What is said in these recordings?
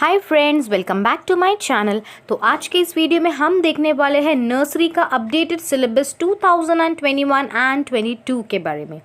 Hi friends, welcome back to my channel. तो आज के इस वीडियो में हम देखने वाले हैं नर्सरी का अपडेटेड सिलेबस 2021 एंड 22 के बारे में।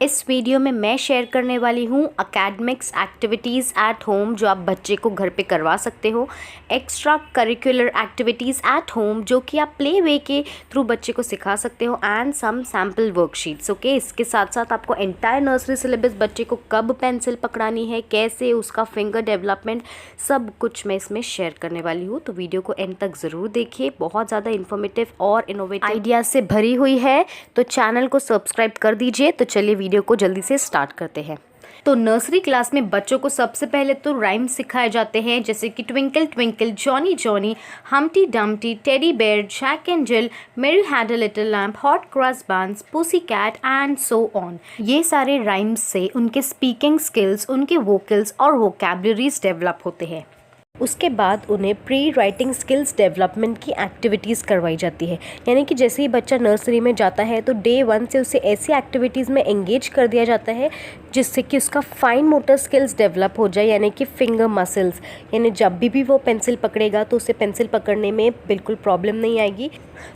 इस वीडियो में मैं शेयर करने वाली हूँ एकेडमिक्स एक्टिविटीज़ एट होम जो आप बच्चे को घर पे करवा सकते हो, extra curricular activities at home जो कि आप प्ले वे के थ्रू बच्चे को सिखा सकते हो, and some sample worksheets. Okay, इसके साथ साथ आपको एंटायर नर्सरी सिलेबस, बच्चे को कब पेंसिल पकड़ानी है, कैसे उसका फिंगर डेवलपमेंट, सब कुछ मैं इसमें शेयर करने वाली हूँ। तो वीडियो को एंड तक ज़रूर देखिए, बहुत ज़्यादा इन्फॉर्मेटिव और इनोवेटिव आइडियाज़ से भरी हुई है। तो चैनल को सब्सक्राइब कर दीजिए। तो चलिए वीडियो को जल्दी से स्टार्ट करते हैं। तो नर्सरी क्लास में बच्चों को सबसे पहले तो राइम्स सिखाए जाते हैं, जैसे कि twinkle twinkle, Johnny Johnny, Humpty Dumpty, teddy bear, Jack and Jill, Mary had a little lamp, hot cross bands, pussy cat and so on. ये सारे राइम्स से उनके स्पीकिंग स्किल्स, उनके वोकल्स और वोकैबुलरीज डेवलप होते हैं। उसके बाद उन्हें प्री राइटिंग स्किल्स डेवलपमेंट की एक्टिविटीज़ करवाई जाती है। यानी कि जैसे ही बच्चा नर्सरी में जाता है तो डे 1 से उसे ऐसी एक्टिविटीज़ में एंगेज कर दिया जाता है जिससे कि उसका फाइन मोटर स्किल्स डेवलप हो जाए, यानी कि फिंगर मसल्स। यानी जब भी वो पेंसिल पकड़ेगा तो उसे पेंसिल पकड़ने में बिल्कुल प्रॉब्लम नहीं आएगी।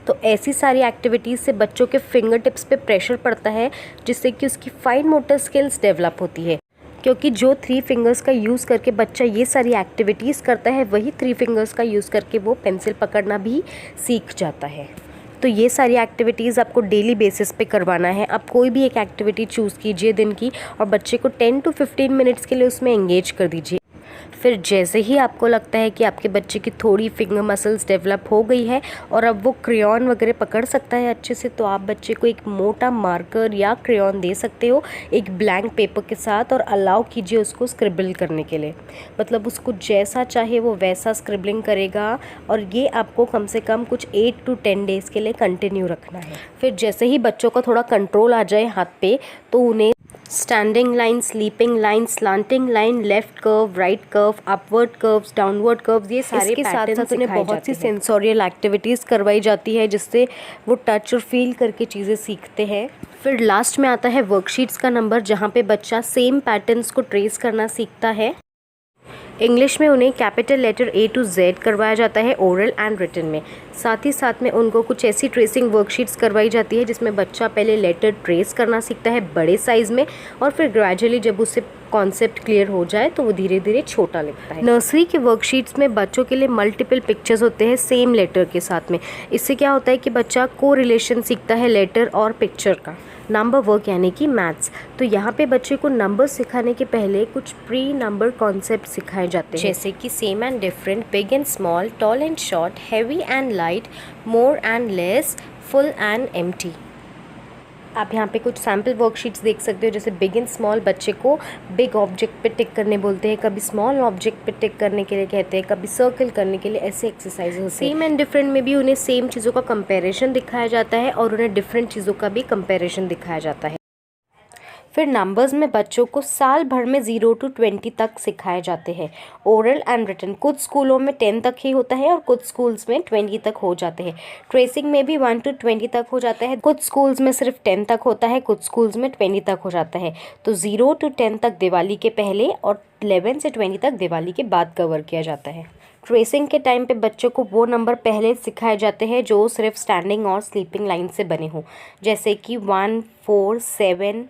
तो ऐसी सारी एक्टिविटीज़ से बच्चों के फिंगर टिप्स पे प्रेशर पड़ता है जिससे कि उसकी फाइन मोटर स्किल्स डेवलप होती है। क्योंकि जो 3 फिंगर्स का यूज़ करके बच्चा ये सारी एक्टिविटीज़ करता है, वही 3 फिंगर्स का यूज़ करके वो पेंसिल पकड़ना भी सीख जाता है। तो ये सारी एक्टिविटीज़ आपको डेली बेसिस पे करवाना है। आप कोई भी एक एक्टिविटी चूज़ कीजिए दिन की और बच्चे को 10 to 15 मिनट्स के लिए उसमें एंगेज कर दीजिए। फिर जैसे ही आपको लगता है कि आपके बच्चे की थोड़ी फिंगर मसल्स डेवलप हो गई है और अब वो क्रेयॉन वगैरह पकड़ सकता है अच्छे से, तो आप बच्चे को एक मोटा मार्कर या क्रेयॉन दे सकते हो एक ब्लैंक पेपर के साथ, और अलाउ कीजिए उसको स्क्रिबल करने के लिए। मतलब उसको जैसा चाहे वो वैसा स्क्रिबलिंग करेगा, और ये आपको कम से कम कुछ 8 to 10 डेज़ के लिए कंटिन्यू रखना है। फिर जैसे ही बच्चों का थोड़ा कंट्रोल आ जाए हाथ पे, तो उन्हें standing line, sleeping line, slanting line, left curve, right curve, upward curves, downward curves, ये सारे के साथ साथ उन्हें बहुत सी सेंसोरियल एक्टिविटीज़ करवाई जाती है जिससे वो टच और फील करके चीज़ें सीखते हैं। फिर लास्ट में आता है वर्कशीट्स का नंबर, जहाँ पे बच्चा सेम पैटर्न्स को ट्रेस करना सीखता है। इंग्लिश में उन्हें capital letter A to Z करवाया जाता है ओरल एंड रिटन में। साथ ही साथ में उनको कुछ ऐसी ट्रेसिंग वर्कशीट्स करवाई जाती है जिसमें बच्चा पहले लेटर ट्रेस करना सीखता है बड़े साइज़ में, और फिर ग्रेजुअली जब उससे कॉन्सेप्ट क्लियर हो जाए तो वो धीरे धीरे छोटा लिखता है। नर्सरी के वर्कशीट्स में बच्चों के लिए मल्टीपल पिक्चर्स होते हैं सेम लेटर के साथ में। इससे क्या होता है कि बच्चा को रिलेशन सीखता है लेटर और पिक्चर का। नंबर वर्क यानी कि मैथ्स। तो यहाँ पे बच्चे को नंबर सिखाने के पहले कुछ प्री नंबर कॉन्सेप्ट सिखाए जाते हैं, जैसे कि same and different, big and small, tall and short, heavy and light, more and less, full and empty. आप यहाँ पे कुछ सैम्पल वर्कशीट्स देख सकते हो, जैसे बिग एंड स्मॉल बच्चे को बिग ऑब्जेक्ट पे टिक करने बोलते हैं, कभी स्मॉल ऑब्जेक्ट पे टिक करने के लिए कहते हैं, कभी सर्कल करने के लिए, ऐसे एक्सरसाइज होते हैं। सेम एंड डिफरेंट में भी उन्हें सेम चीज़ों का कंपैरिजन दिखाया जाता है और उन्हें डिफरेंट चीज़ों का भी कंपैरिजन दिखाया जाता है। फिर नंबर्स में बच्चों को साल भर में 0 to 20 तक सिखाए जाते हैं। ओरल एंड रिटन कुछ स्कूलों में 10 तक ही होता है और कुछ स्कूल्स में 20 तक हो जाते हैं। ट्रेसिंग में भी 1 to 20 तक हो जाता है। कुछ स्कूल्स में सिर्फ 10 तक होता है, कुछ स्कूल्स में 20 तक हो जाता है। तो 0 to 10 तक दिवाली के पहले और 11 से 20 तक दिवाली के बाद कवर किया जाता है। ट्रेसिंग के टाइम पे बच्चों को वो नंबर पहले सिखाए जाते हैं जो सिर्फ स्टैंडिंग और स्लीपिंग लाइन से बने हों, जैसे कि 1, 4, 7।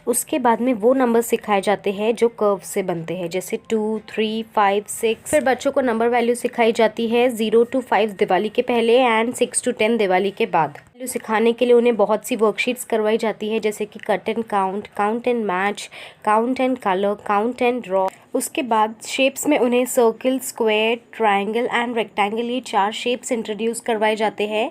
उसके बाद में वो नंबर सिखाए जाते हैं जो कर्व से बनते हैं, जैसे 2, 3, 5, 6। फिर बच्चों को नंबर वैल्यू सिखाई जाती है 0 to 5 दिवाली के पहले एंड 6 to 10 दिवाली के बाद। वैल्यू सिखाने के लिए उन्हें बहुत सी वर्कशीट्स करवाई जाती है, जैसे कि cut and count, count and match, count and colour, count and draw. उसके बाद शेप्स में उन्हें circle, square, triangle and rectangle, ये 4 शेप्स इंट्रोड्यूस करवाए जाते हैं।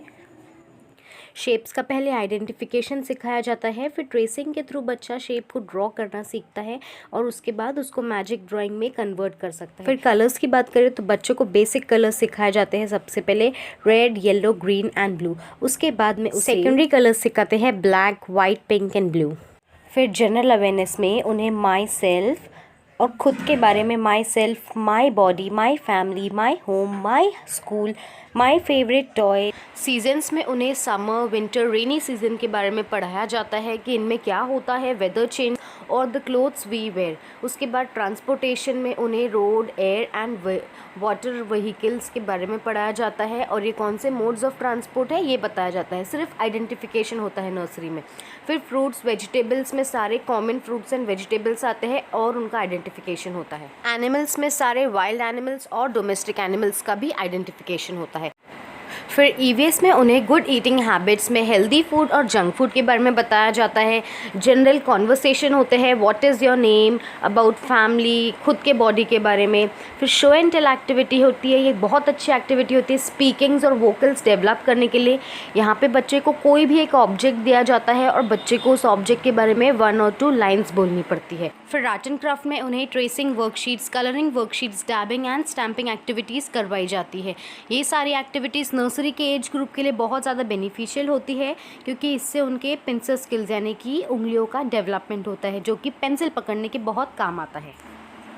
शेप्स का पहले आइडेंटिफिकेशन सिखाया जाता है, फिर ट्रेसिंग के थ्रू बच्चा शेप को ड्रॉ करना सीखता है और उसके बाद उसको मैजिक ड्राइंग में कन्वर्ट कर सकता है। फिर कलर्स की बात करें तो बच्चों को बेसिक कलर्स सिखाए जाते हैं, सबसे पहले red, yellow, green and blue. उसके बाद में सेकेंडरी कलर्स सिखाते हैं black, white, pink and blue. फिर जनरल अवेयरनेस में उन्हें माई सेल्फ और खुद के बारे में, my self, my body, my family, my home, my school, my favourite toy. Seasons में उन्हें समर, विंटर, रेनी सीजन के बारे में पढ़ाया जाता है कि इनमें क्या होता है, वेदर चेंज, और द क्लोथ्स वी वेयर। उसके बाद ट्रांसपोर्टेशन में उन्हें road, air and water vehicles के बारे में पढ़ाया जाता है और ये कौन से मोड्स ऑफ ट्रांसपोर्ट है ये बताया जाता है। सिर्फ आइडेंटिफिकेशन होता है नर्सरी में। फिर फ्रूट्स वेजिटेबल्स में सारे कॉमन फ्रूट्स एंड वेजिटेबल्स आते हैं और उनका आइडेंटिफिकेशन होता है। एनिमल्स में सारे वाइल्ड एनिमल्स और डोमेस्टिक एनिमल्स का भी आइडेंटिफिकेशन होता है। फिर ईवीएस में उन्हें गुड ईटिंग हैबिट्स में हेल्दी फूड और जंक फूड के बारे में बताया जाता है। जनरल कॉन्वर्सेशन होते हैं, what is your name, about family, खुद के बॉडी के बारे में। फिर शो एंड टेल एक्टिविटी होती है, ये बहुत अच्छी एक्टिविटी होती है स्पीकिंग्स और वोकल्स डेवलप करने के लिए। यहाँ पे बच्चे को कोई भी एक ऑब्जेक्ट दिया जाता है और बच्चे को उस ऑब्जेक्ट के बारे में 1 और 2 लाइन्स बोलनी पड़ती है। फिर आर्ट एंड क्राफ्ट में उन्हें tracing worksheets, colouring worksheets, डैबिंग and stamping activities करवाई जाती है। ये सारी एक्टिविटीज़ नर्सरी के एज ग्रुप के लिए बहुत ज़्यादा बेनिफिशियल होती है क्योंकि इससे उनके पेंसिल स्किल्स यानी कि उंगलियों का डेवलपमेंट होता है जो कि पेंसिल पकड़ने के बहुत काम आता है।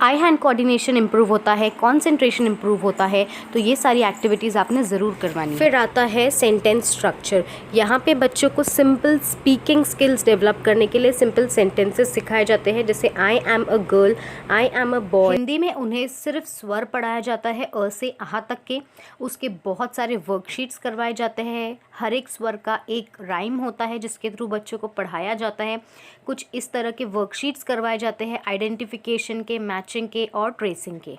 आई हैंड कोऑर्डिनेशन इंप्रूव होता है, कंसंट्रेशन इंप्रूव होता है। तो ये सारी एक्टिविटीज़ आपने ज़रूर करवानी है। फिर आता है सेंटेंस स्ट्रक्चर। यहाँ पे बच्चों को सिंपल स्पीकिंग स्किल्स डेवलप करने के लिए सिंपल सेंटेंसेस सिखाए जाते हैं, जैसे I am a girl, I am a boy. Hindi में उन्हें सिर्फ स्वर पढ़ाया जाता है अ से आह तक के। उसके बहुत सारे वर्कशीट्स करवाए जाते हैं। हर एक स्वर का एक राइम होता है जिसके थ्रू बच्चों को पढ़ाया जाता है। कुछ इस तरह के वर्कशीट्स करवाए जाते हैं आइडेंटिफिकेशन के, मैचिंग के और ट्रेसिंग के।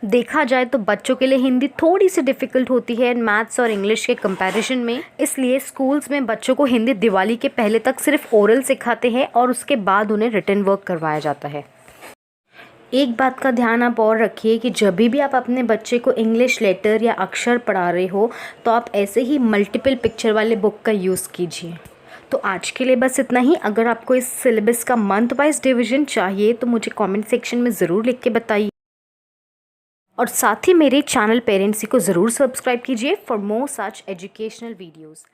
देखा जाए तो बच्चों के लिए हिंदी थोड़ी सी डिफ़िकल्ट होती है मैथ्स और इंग्लिश के कंपैरिजन में। इसलिए स्कूल्स में बच्चों को हिंदी दिवाली के पहले तक सिर्फ ओरल सिखाते हैं और उसके बाद उन्हें रिटन वर्क करवाया जाता है। एक बात का ध्यान आप और रखिए कि जब भी आप अपने बच्चे को इंग्लिश लेटर या अक्षर पढ़ा रहे हो तो आप ऐसे ही मल्टीपल पिक्चर वाले बुक का यूज़ कीजिए। तो आज के लिए बस इतना ही। अगर आपको इस सिलेबस का मंथ वाइज डिवीजन चाहिए तो मुझे कमेंट सेक्शन में ज़रूर लिख के बताइए और साथ ही मेरे चैनल पेरेंट्स को ज़रूर सब्सक्राइब कीजिए for more such educational videos.